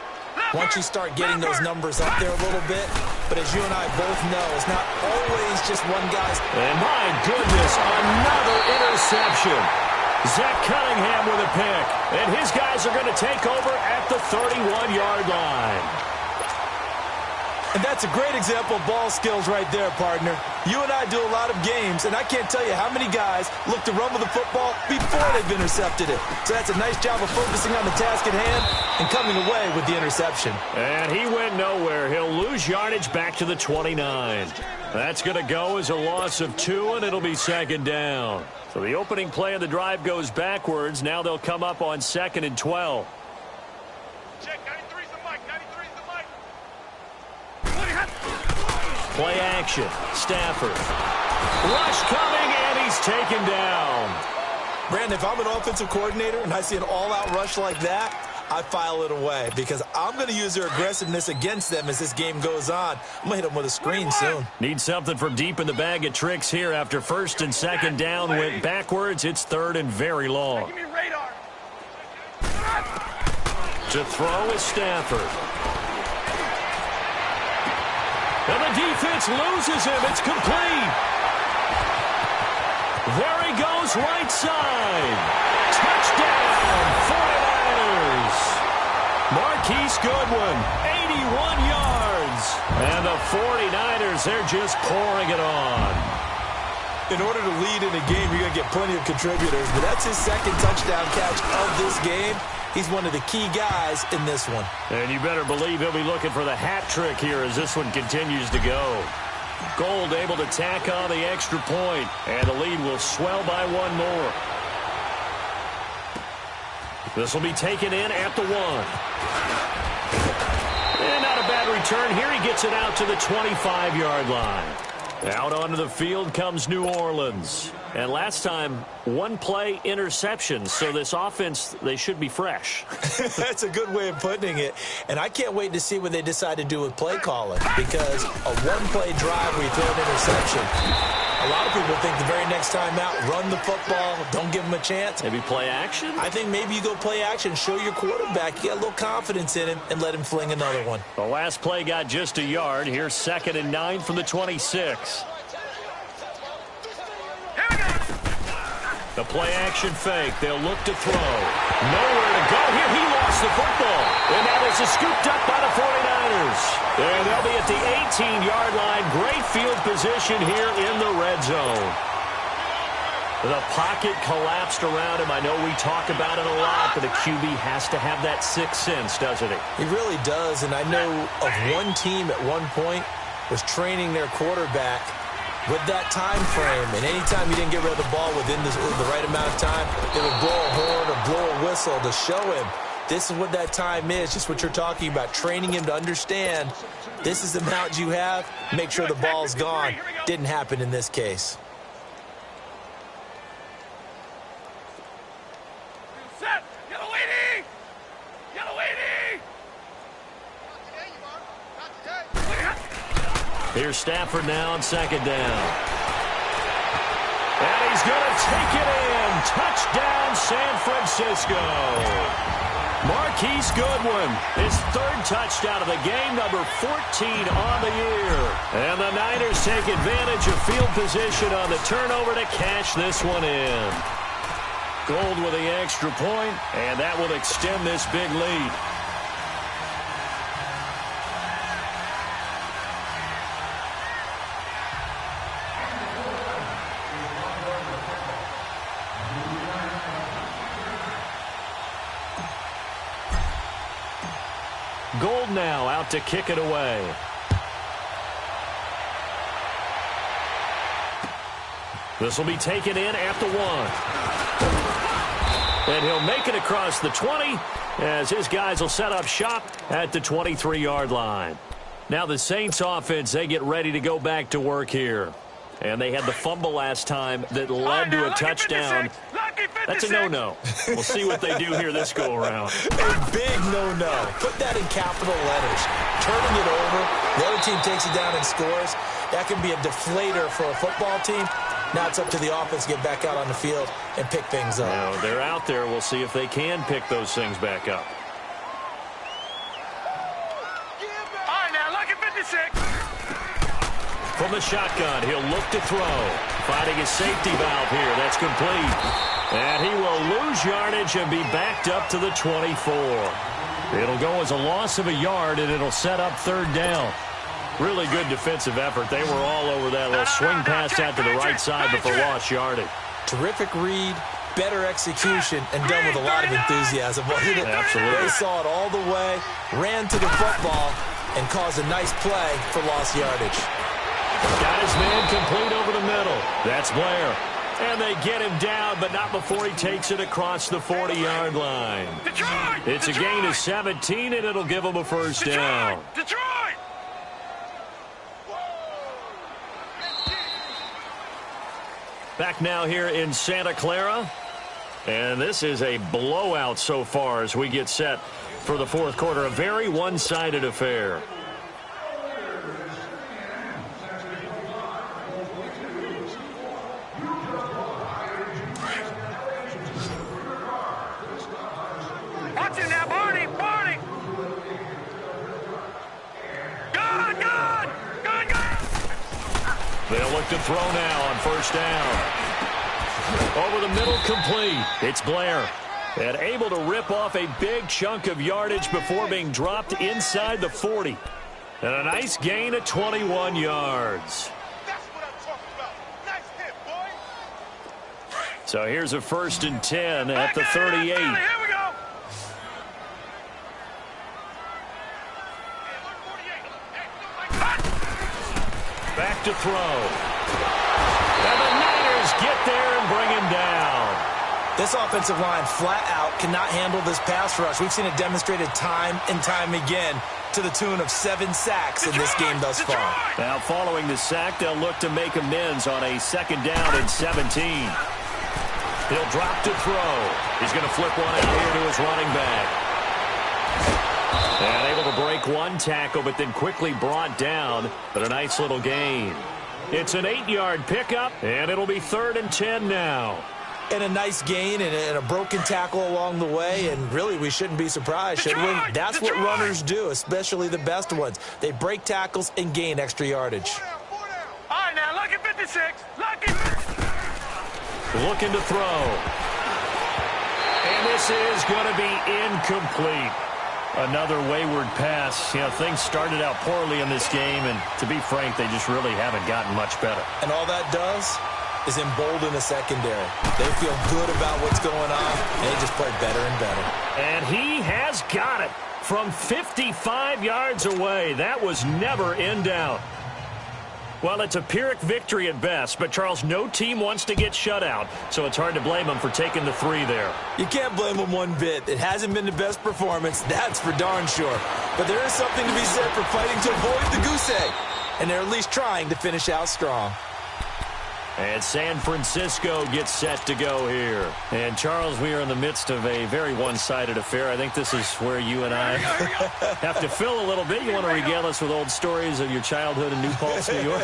once you start getting those numbers up there a little bit. But as you and I both know, it's not always just one guy's. And my goodness, another interception. Zach Cunningham with a pick. And his guys are going to take over at the 31-yard line. And that's a great example of ball skills right there, partner. You and I do a lot of games, and I can't tell you how many guys look to run with the football before they've intercepted it. So that's a nice job of focusing on the task at hand and coming away with the interception. And he went nowhere. He'll lose yardage back to the 29. That's going to go as a loss of 2, and it'll be 2nd down. So the opening play of the drive goes backwards. Now they'll come up on 2nd and 12. Check, 93's the mic, 93's the mic. Play action. Stafford. Rush coming, and he's taken down. Brandon, if I'm an offensive coordinator and I see an all-out rush like that, I file it away because I'm going to use their aggressiveness against them as this game goes on. I'm going to hit them with a screen soon. Need something from deep in the bag of tricks here after 1st and 2nd down went backwards. It's 3rd and very long. Give me radar. To throw is Stafford. And the defense loses him. It's complete. There he goes, right side. Touchdown, 49ers. Marquise Goodwin, 81 yards. And the 49ers, they're just pouring it on. In order to lead in a game, you're going to get plenty of contributors, but that's his second touchdown catch of this game. He's one of the key guys in this one. And you better believe he'll be looking for the hat trick here as this one continues to go. Gold able to tack on the extra point, and the lead will swell by one more. This will be taken in at the 1. And not a bad return here. He gets it out to the 25-yard line. Out onto the field comes New Orleans. And last time, one-play interception. So this offense, they should be fresh. That's a good way of putting it. And I can't wait to see what they decide to do with play calling. Because a one-play drive where you throw an interception, a lot of people think the very next time out, run the football, don't give them a chance. Maybe play action? I think maybe you go play action, show your quarterback, you get a little confidence in him, and let him fling another one. The last play got just a yard. Here's 2nd and 9 from the 26. The play-action fake. They'll look to throw. Nowhere to go here. He lost the football. And that is scooped up by the 49ers. And they'll be at the 18-yard line. Great field position here in the red zone. The pocket collapsed around him. I know we talk about it a lot, but a QB has to have that sixth sense, doesn't he? He really does. And I know of one team at one point was training their quarterback with that time frame, and anytime you didn't get rid of the ball within the right amount of time, they would blow a horn or blow a whistle to show him this is what that time is, just what you're talking about, training him to understand this is the amount you have, make sure the ball's gone. Didn't happen in this case. Set! Get a lady! Get a lady! Here's Stafford now on 2nd down. And he's going to take it in. Touchdown, San Francisco. Marquise Goodwin, his 3rd touchdown of the game, number 14 on the year. And the Niners take advantage of field position on the turnover to cash this one in. Gold with the extra point, and that will extend this big lead. Gold now out to kick it away. This will be taken in at the 1. And he'll make it across the 20 as his guys will set up shop at the 23-yard line. Now the Saints offense, they get ready to go back to work here. And they had the fumble last time that led to a touchdown. That's a no-no. We'll see what they do here this go-around. A big no-no. Put that in capital letters. Turning it over, the other team takes it down and scores. That can be a deflator for a football team. Now it's up to the offense to get back out on the field and pick things up. Now, they're out there. We'll see if they can pick those things back up. All right, now, look at 56. From the shotgun, he'll look to throw. Finding his safety valve here. That's complete. And he will lose yardage and be backed up to the 24. It'll go as a loss of a yard, and it'll set up 3rd down. Really good defensive effort. They were all over that little swing pass out to the right side before lost yardage. Terrific read, better execution, and done with a lot of enthusiasm, wasn't it? Absolutely. They saw it all the way, ran to the football, and caused a nice play for lost yardage. Got his man complete over the middle. That's Blair. And they get him down, but not before he takes it across the 40-yard line. Detroit! It's a gain of 17, and it'll give him a first down. Detroit! Back now here in Santa Clara. And this is a blowout so far as we get set for the 4th quarter. A very one-sided affair. Watch it now, Barney! Barney! Good, good! Good, Back to throw now on first down. Over the middle, complete. It's Blair. And able to rip off a big chunk of yardage before being dropped inside the 40. And a nice gain of 21 yards. That's what I'm talking about. Nice hit, boy. So here's a 1st and 10 at the 38. Here we go. Back to throw. And the Niners get there and bring him down. This offensive line flat out cannot handle this pass rush. We've seen it demonstrated time and time again to the tune of 7 sacks in this game thus far. Now following the sack, they'll look to make amends on a 2nd down and 17. He'll drop to throw. He's going to flip one out here to his running back. And able to break one tackle, but then quickly brought down. But a nice little gain. It's an 8-yard pickup, and it'll be 3rd and 10 now. And a nice gain and a broken tackle along the way, and really we shouldn't be surprised, should we? That's what runners do, especially the best ones. They break tackles and gain extra yardage. All right, now, lucky 56. Lucky 56. Looking to throw. And this is going to be incomplete. Another wayward pass. You know, things started out poorly in this game, and to be frank, they just really haven't gotten much better. And all that does is embolden the secondary. They feel good about what's going on, and they just play better and better. And he has got it from 55 yards away. That was never in doubt. Well, it's a Pyrrhic victory at best, but, Charles, no team wants to get shut out, so it's hard to blame them for taking the 3 there. You can't blame them one bit. It hasn't been the best performance, that's for darn sure. But there is something to be said for fighting to avoid the goose egg, and they're at least trying to finish out strong. And San Francisco gets set to go here. And, Charles, we are in the midst of a very one-sided affair. I think this is where you and I have to fill a little bit. You want to regale us with old stories of your childhood in New Paltz, New York?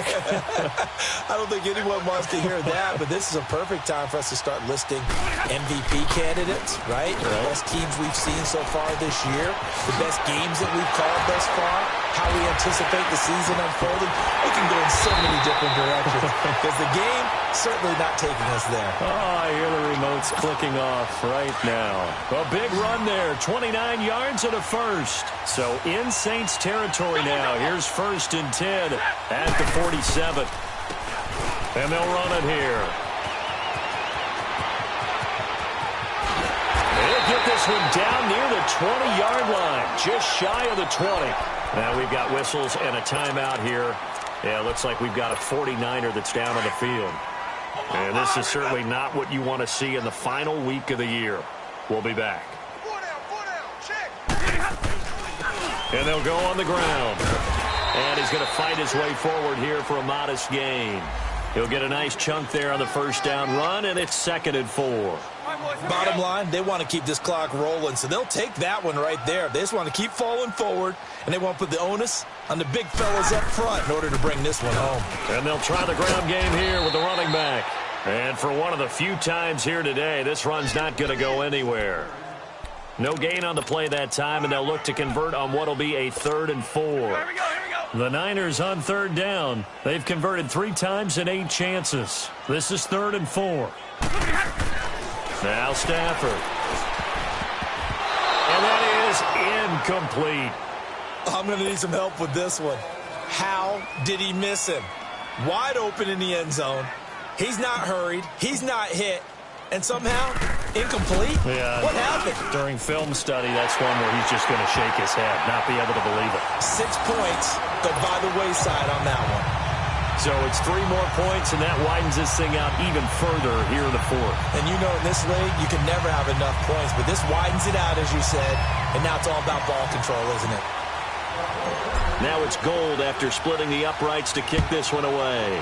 I don't think anyone wants to hear that, but this is a perfect time for us to start listing MVP candidates, right? The best teams we've seen so far this year, the best games that we've called thus far, how we anticipate the season unfolding. We can go in so many different directions because the game certainly not taking us there. Oh, I hear the remotes clicking off right now. A big run there, 29 yards and a 1st. So in Saints territory now. Here's 1st and 10 at the 47. And they'll run it here. They'll get this one down near the 20-yard line, just shy of the 20. Now we've got whistles and a timeout here. Yeah, it looks like we've got a 49er that's down on the field. And this is certainly not what you want to see in the final week of the year. We'll be back. 4 down, check. And they'll go on the ground. And he's going to fight his way forward here for a modest gain. He'll get a nice chunk there on the 1st down run, and it's 2nd and 4. Bottom line, they want to keep this clock rolling, so they'll take that one right there. They just want to keep falling forward, and they want to put the onus on the big fellas up front in order to bring this one home. And they'll try the ground game here with the running back. And for one of the few times here today, this run's not going to go anywhere. No gain on the play that time, and they'll look to convert on what will be a 3rd and 4. Here we go. The Niners on 3rd down. They've converted 3 times in 8 chances. This is 3rd and 4. Now Stafford. And that is incomplete. I'm going to need some help with this one. How did he miss him? Wide open in the end zone. He's not hurried. He's not hit. And somehow, incomplete? Yeah. What happened? During film study, that's one where he's just going to shake his head, not be able to believe it. 6 points go by the wayside on that one. So it's 3 more points, and that widens this thing out even further here in the 4th. And you know in this league, you can never have enough points, but this widens it out, as you said, and now it's all about ball control, isn't it? Now it's Gold after splitting the uprights to kick this one away.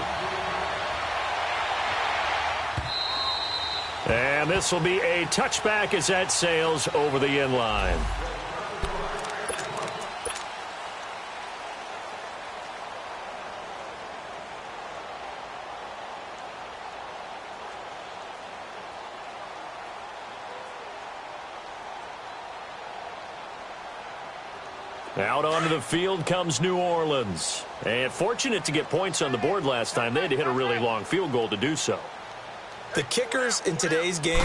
And this will be a touchback as that sails over the end line. Out onto the field comes New Orleans. And fortunate to get points on the board last time. They had to hit a really long field goal to do so. The kickers in today's game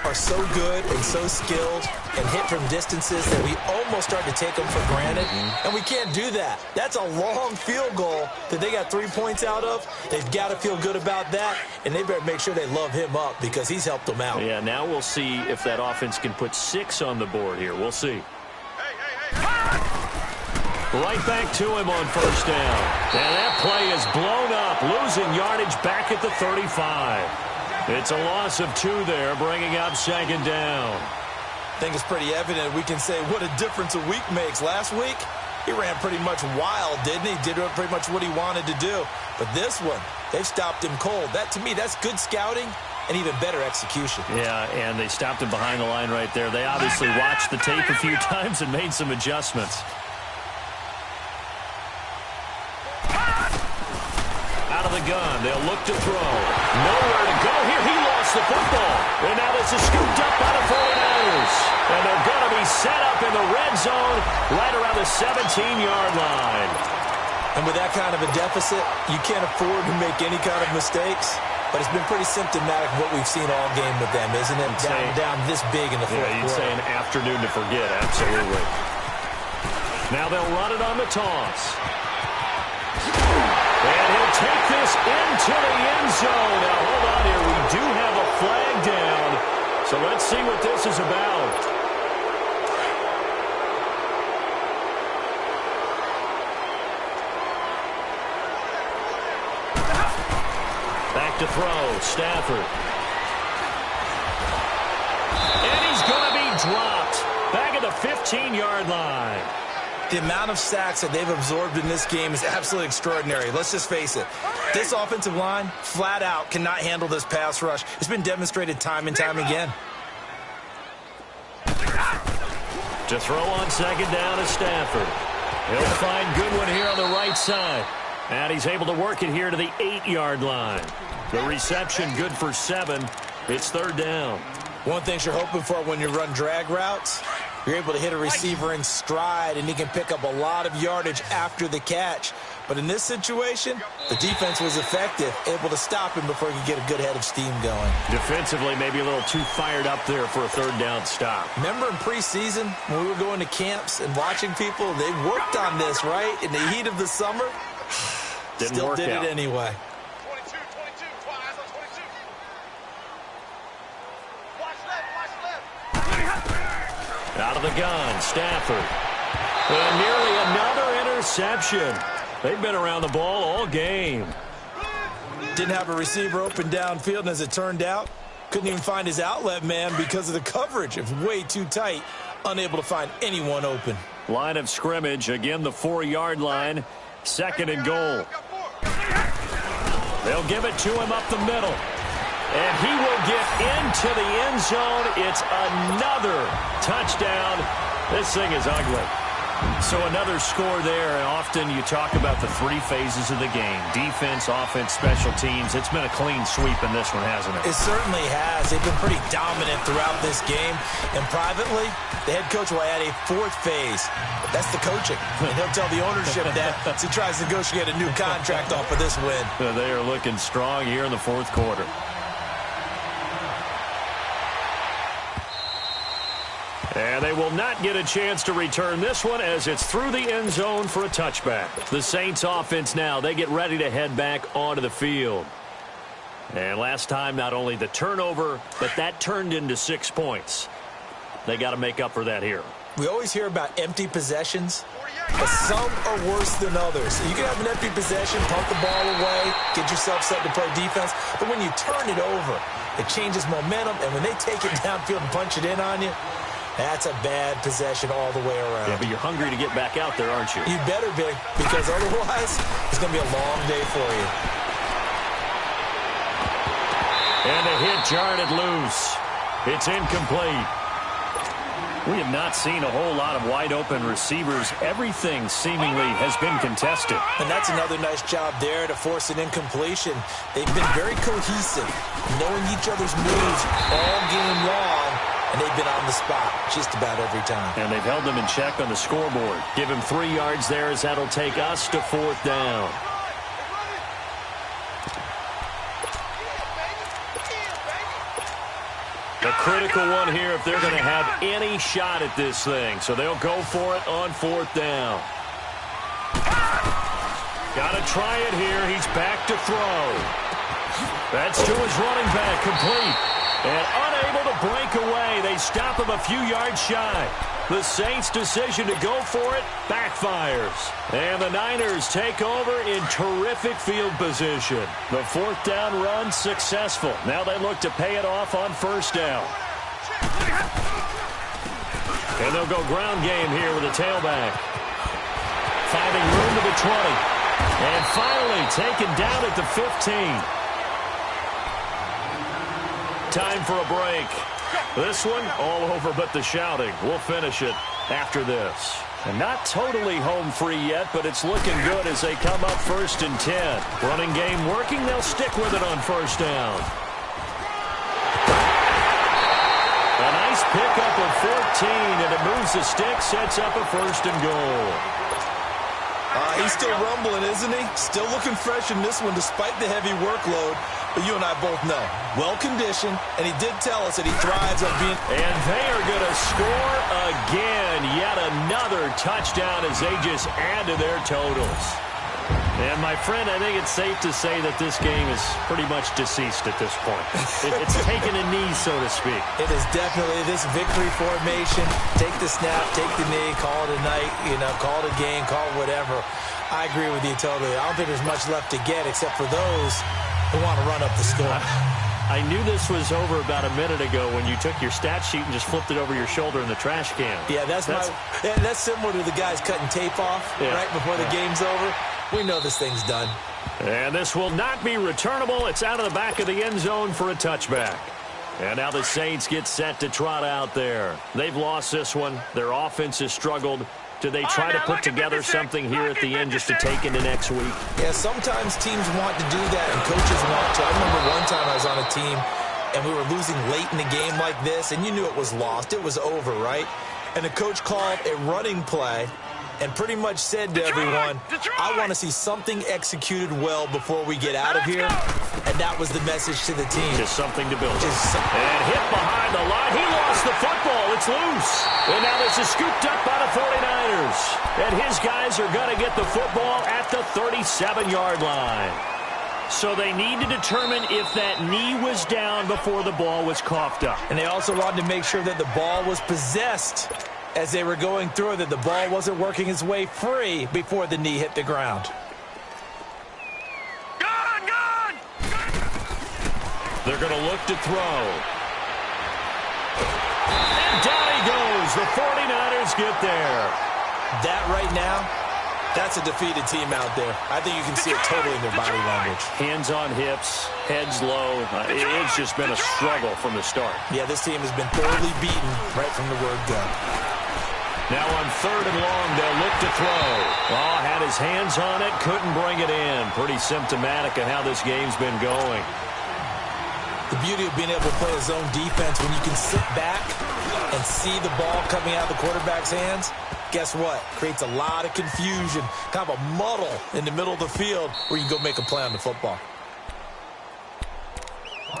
are so good and so skilled and hit from distances that we almost start to take them for granted, and we can't do that. That's a long field goal that they got 3 points out of. They've got to feel good about that, and they better make sure they love him up because he's helped them out. Yeah, now we'll see if that offense can put 6 on the board here. We'll see. Right back to him on first down. And that play is blown up, losing yardage back at the 35. It's a loss of 2 there, bringing up second down. I think it's pretty evident we can say what a difference a week makes. Last week, he ran pretty much wild, didn't he? Did pretty much what he wanted to do. But this one, they've stopped him cold. That, to me, that's good scouting and even better execution. Yeah, and they stopped him behind the line right there. They obviously watched the tape a few times and made some adjustments. Out of the gun, they'll look to throw. Nowhere to go here. He lost the football. And now this is scooped up by the 49ers. And they're going to be set up in the red zone right around the 17-yard line. And with that kind of a deficit, you can't afford to make any kind of mistakes. But it's been pretty symptomatic of what we've seen all game with them, isn't it? Down this big in the fourth quarter. You'd say an afternoon to forget, absolutely. Now they'll run it on the toss. And he'll take this into the end zone. Now, hold on here. We do have a flag down. So let's see what this is about. Back to throw. Stafford. And he's going to be dropped. Back at the 15-yard line. The amount of sacks that they've absorbed in this game is absolutely extraordinary. Let's just face it. This offensive line, flat out, cannot handle this pass rush. It's been demonstrated time and time again. To throw on second down is Stafford. He'll find Goodwin here on the right side. And he's able to work it here to the 8-yard line. The reception good for 7. It's third down. One thing you're hoping for when you run drag routes, you're able to hit a receiver in stride, and he can pick up a lot of yardage after the catch. But in this situation, the defense was effective, able to stop him before he could get a good head of steam going. Defensively, maybe a little too fired up there for a third down stop. Remember in preseason when we were going to camps and watching people, they worked on this, right? In the heat of the summer, Still did it anyway. 22, 22, eyes on 22. Watch left. Out of the gun, Stafford. And nearly another interception. They've been around the ball all game. Didn't have a receiver open downfield, and as it turned out, couldn't even find his outlet man because of the coverage. It was way too tight, unable to find anyone open. Line of scrimmage, again the 4-yard line, second and goal. They'll give it to him up the middle. And he will get into the end zone. It's another touchdown. This thing is ugly. So another score there, and often you talk about the 3 phases of the game. Defense, offense, special teams. It's been a clean sweep in this one, hasn't it? It certainly has. They've been pretty dominant throughout this game. And privately, the head coach will add a 4th phase. That's the coaching. And he'll tell the ownership that as he tries to negotiate a new contract off of this win. They are looking strong here in the 4th quarter. And they will not get a chance to return this one as it's through the end zone for a touchback. The Saints offense now, they get ready to head back onto the field. And last time, not only the turnover, but that turned into 6 points. They got to make up for that here. We always hear about empty possessions, but some are worse than others. You can have an empty possession, punt the ball away, get yourself set to play defense, but when you turn it over, it changes momentum, and when they take it downfield and punch it in on you, that's a bad possession all the way around. Yeah, but you're hungry to get back out there, aren't you? You better be, because otherwise, it's going to be a long day for you. And a hit jarred it loose. It's incomplete. We have not seen a whole lot of wide-open receivers. Everything seemingly has been contested. And that's another nice job there to force an incompletion. They've been very cohesive, knowing each other's moves all game long, and they've been on the spot just about every time. And they've held them in check on the scoreboard. Give him 3 yards there as that'll take us to 4th down. A critical one here if they're going to have any shot at this thing. So they'll go for it on 4th down. Got to try it here. He's back to throw. That's to his running back, complete. And unable to break away. They stop him a few yards shy. The Saints' decision to go for it backfires. And the Niners take over in terrific field position. The 4th down run successful. Now they look to pay it off on 1st down. And they'll go ground game here with a tailback. Finding room to the 20. And finally taken down at the 15. Time for a break. This one all over but the shouting. We'll finish it after this. And not totally home free yet, but it's looking good as they come up 1st and 10. Running game working. They'll stick with it on 1st down. A nice pickup of 14, and it moves the stick, sets up a 1st and goal. He's still rumbling, isn't he? Still looking fresh in this one despite the heavy workload. But you and I both know, well-conditioned, and he did tell us that he thrives on being... And they are going to score again. Yet another touchdown as they just add to their totals. And, my friend, I think it's safe to say that this game is pretty much deceased at this point. It's taken a knee, so to speak. It is definitely this victory formation. Take the snap, take the knee, call it a night, call it a game, call it whatever. I agree with you totally. I don't think there's much left to get except for those who want to run up the score. I knew this was over about a minute ago when you took your stat sheet and just flipped it over your shoulder in the trash can. Yeah, that's similar to the guys cutting tape off right before the game's over. We know this thing's done. And this will not be returnable. It's out of the back of the end zone for a touchback. And now the Saints get set to trot out there. They've lost this one. Their offense has struggled. Do they try to put together something here at the end just to take into next week? Yeah, sometimes teams want to do that and coaches want to. I remember one time I was on a team and we were losing late in the game like this, and you knew it was lost. It was over, right? And the coach called a running play and pretty much said to everyone, I want to see something executed well before we get out of here. And that was the message to the team. Just something to build. And hit behind the line. He lost the football. It's loose. And now this is scooped up by the 49ers. And his guys are going to get the football at the 37-yard line. So they need to determine if that knee was down before the ball was coughed up. And they also wanted to make sure that the ball was possessed as they were going through, that the ball wasn't working its way free before the knee hit the ground. Gone! They're going to look to throw. And down he goes. The 49ers get there. That right now, that's a defeated team out there. I think you can see it totally in their body language. Hands on hips, heads low. It's just been a struggle from the start. Yeah, this team has been thoroughly beaten right from the word go. Now on 3rd and long, they'll look to throw. Oh, had his hands on it, couldn't bring it in. Pretty symptomatic of how this game's been going. The beauty of being able to play a zone defense when you can sit back and see the ball coming out of the quarterback's hands, guess what? Creates a lot of confusion, kind of a muddle in the middle of the field where you can go make a play on the football.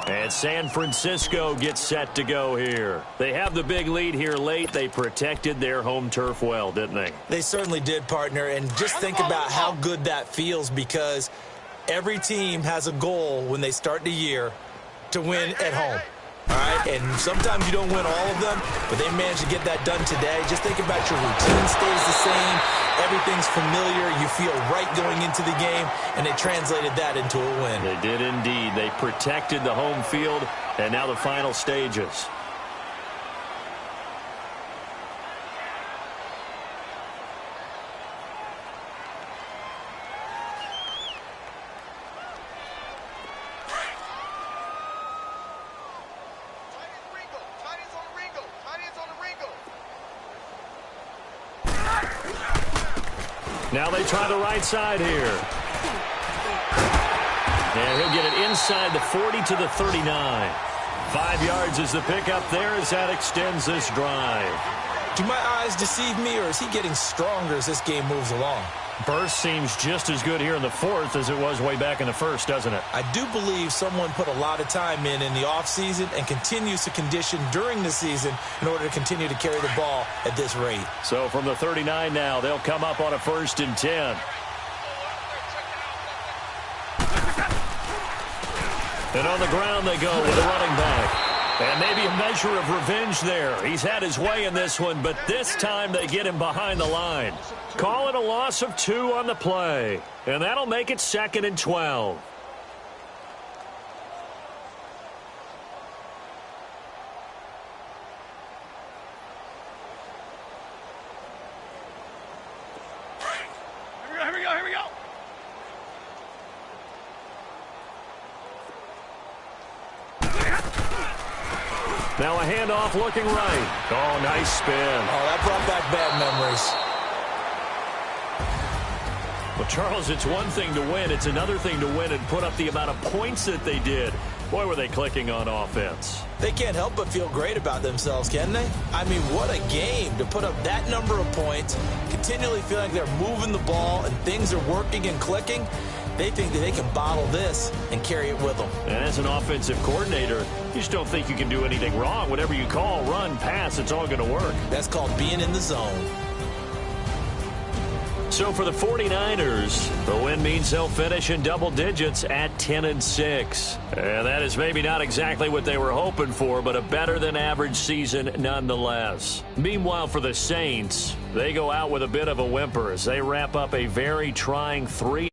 And San Francisco gets set to go here. They have the big lead here late. They protected their home turf well, didn't they? They certainly did, partner. And just think about how good that feels, because every team has a goal when they start the year to win at home. All right, and sometimes you don't win all of them, but they managed to get that done today. Just think about your routine stays the same. Everything's familiar. You feel right going into the game, and they translated that into a win. They did indeed. They protected the home field, and now the final stages. Now they try the right side here. And he'll get it inside the 40 to the 39. 5 yards is the pickup there as that extends this drive. Do my eyes deceive me, or is he getting stronger as this game moves along? Burst seems just as good here in the fourth as it was way back in the first, doesn't it? I do believe someone put a lot of time in the offseason and continues to condition during the season in order to continue to carry the ball at this rate. So from the 39 now, they'll come up on a 1st and 10. And on the ground they go with a running back. And maybe a measure of revenge there. He's had his way in this one, but this time they get him behind the line. Call it a loss of 2 on the play. And that'll make it 2nd and 12. Here we go, here we go. Now a handoff looking right. Oh, nice spin. Oh, that brought back bad memories. Well, Charles, it's one thing to win. It's another thing to win and put up the amount of points that they did. Boy, were they clicking on offense. They can't help but feel great about themselves, can they? I mean, what a game to put up that number of points, continually feeling like they're moving the ball and things are working and clicking. They think that they can bottle this and carry it with them. And as an offensive coordinator, you just don't think you can do anything wrong. Whatever you call, run, pass, it's all going to work. That's called being in the zone. So for the 49ers, the win means they'll finish in double digits at 10-6. And that is maybe not exactly what they were hoping for, but a better than average season nonetheless. Meanwhile, for the Saints, they go out with a bit of a whimper as they wrap up a very trying 3